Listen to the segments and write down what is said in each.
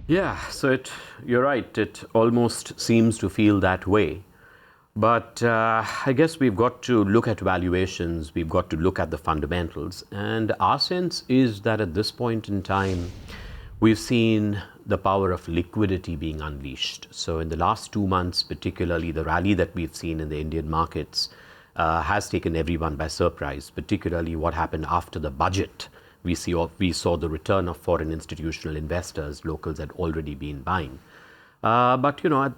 Yeah, so you're right. It almost seems to feel that way. But I guess we've got to look at valuations, we've got to look at the fundamentals. And our sense is that at this point in time, we've seen the power of liquidity being unleashed. So in the last 2 months, particularly the rally that we've seen in the Indian markets has taken everyone by surprise, particularly what happened after the budget. We saw the return of foreign institutional investors. Locals had already been buying. But at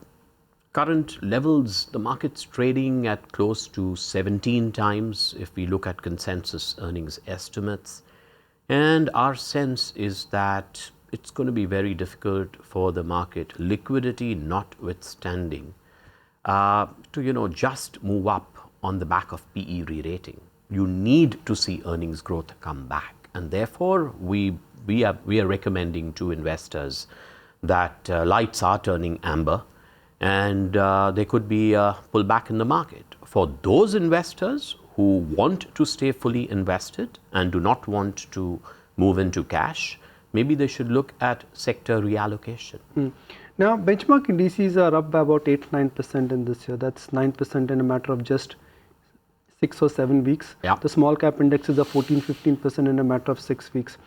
current levels, the market's trading at close to 17 times if we look at consensus earnings estimates. And our sense is that it's going to be very difficult for the market, liquidity notwithstanding, to just move up on the back of PE re-rating. You need to see earnings growth come back. And therefore, we are recommending to investors that lights are turning amber and there could be a pullback in the market. For those investors who want to stay fully invested and do not want to move into cash, maybe they should look at sector reallocation. Now, benchmark indices are up by about 8-9% in this year. That's 9% in a matter of just 6 or 7 weeks. Yeah. The small cap indexes are 14-15% in a matter of 6 weeks.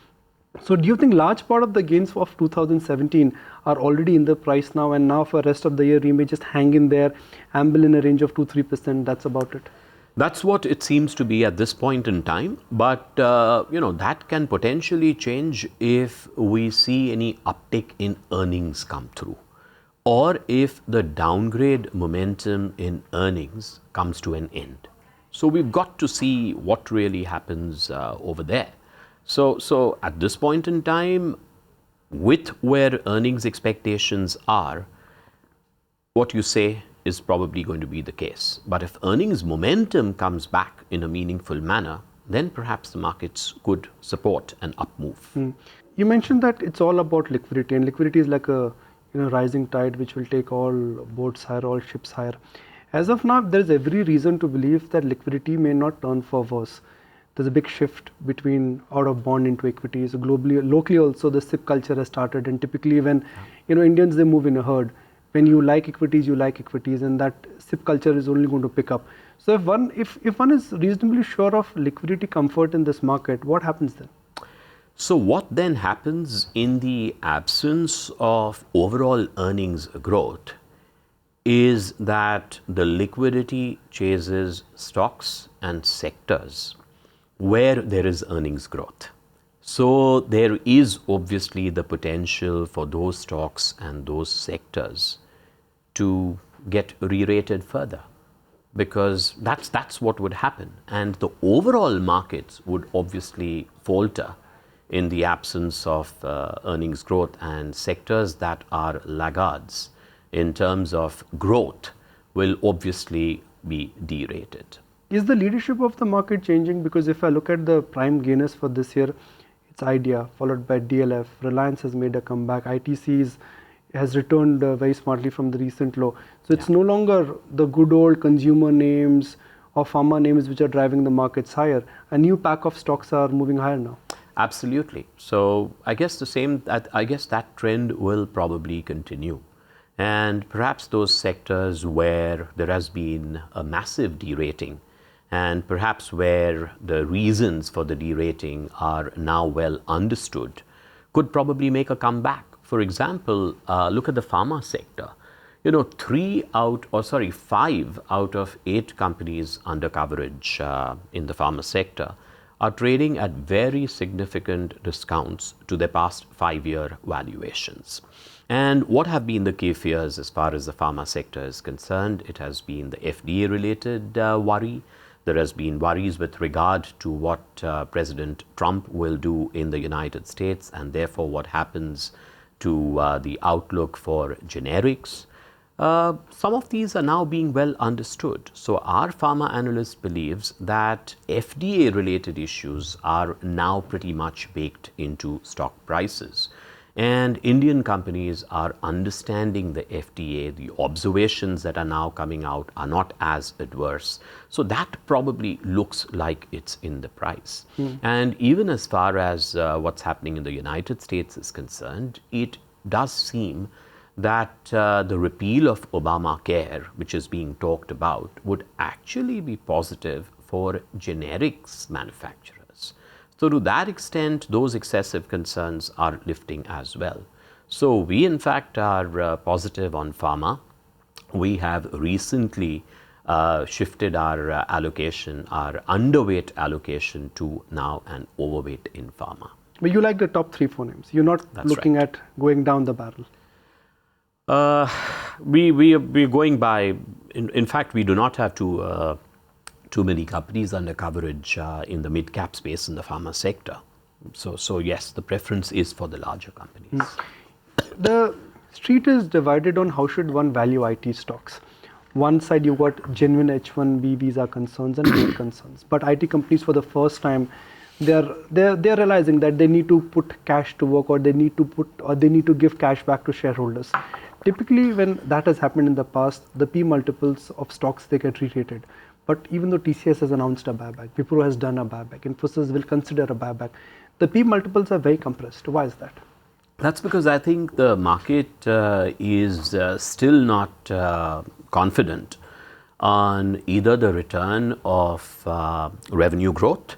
So do you think large part of the gains of 2017 are already in the price now, and now for the rest of the year we may just hang in there, amble in a range of 2-3%, that's about it? That's what it seems to be at this point in time. But, that can potentially change if we see any uptick in earnings come through, or if the downgrade momentum in earnings comes to an end. So we've got to see what really happens over there. So at this point in time, with where earnings expectations are, what you say is probably going to be the case. But if earnings momentum comes back in a meaningful manner, then perhaps the markets could support an up move. You mentioned that it's all about liquidity, and liquidity is like a rising tide which will take all boats higher, all ships higher. As of now, there is every reason to believe that liquidity may not turn for worse. There's a big shift between out of bond into equities. Globally, locally also, the SIP culture has started, and typically when Indians, they move in a herd. When you like equities, and that SIP culture is only going to pick up. So if one is reasonably sure of liquidity comfort in this market, what happens then? So what then happens in the absence of overall earnings growth is that the liquidity chases stocks and sectors where there is earnings growth. So there is obviously the potential for those stocks and those sectors to get re-rated further, because that's what would happen. And the overall markets would obviously falter in the absence of earnings growth, and sectors that are laggards in terms of growth will obviously be derated. Is the leadership of the market changing? Because if I look at the prime gainers for this year, it's Idea, followed by DLF. Reliance has made a comeback. ITC has returned very smartly from the recent low. So it's no longer the good old consumer names or pharma names which are driving the markets higher. A new pack of stocks are moving higher now. Absolutely. So I guess that trend will probably continue. And perhaps those sectors where there has been a massive derating, and perhaps where the reasons for the derating are now well understood, could probably make a comeback. For example, look at the pharma sector. 5 out of 8 companies under coverage in the pharma sector are trading at very significant discounts to their past 5-year valuations. And what have been the key fears as far as the pharma sector is concerned? It has been the FDA-related worry. There has been worries with regard to what President Trump will do in the United States, and therefore what happens to the outlook for generics. Some of these are now being well understood. So our pharma analyst believes that FDA-related issues are now pretty much baked into stock prices. And Indian companies are understanding the FDA. The observations that are now coming out are not as adverse. So that probably looks like it's in the price. And even as far as what's happening in the United States is concerned, it does seem that the repeal of Obamacare, which is being talked about, would actually be positive for generics manufacturers. So to that extent, those excessive concerns are lifting as well. So we in fact are positive on pharma. We have recently shifted our allocation, our underweight allocation to now an overweight in pharma. But you like the top 3-4 names. You're not That's looking right. at going down the barrel. We're going by, in fact, we do not have too many companies under coverage in the mid-cap space in the pharma sector. So yes, the preference is for the larger companies. The street is divided on how should one value IT stocks. One side you've got genuine H1B visa concerns and growth concerns. But IT companies for the first time, they're realizing that they need to put cash to work, or they need to give cash back to shareholders. Typically, when that has happened in the past, the P multiples of stocks, they get re-rated. But even though TCS has announced a buyback, Wipro has done a buyback, Infosys will consider a buyback, the P multiples are very compressed. Why is that? That's because I think the market is still not confident on either the return of revenue growth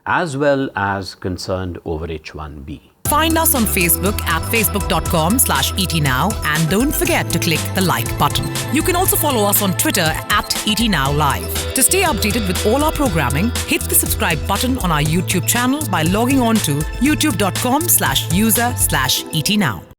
as well as concerned over H1B. Find us on Facebook at facebook.com/ETNow and don't forget to click the like button. You can also follow us on Twitter at ETNowLive. To stay updated with all our programming, hit the subscribe button on our YouTube channel by logging on to youtube.com/user/ETNow.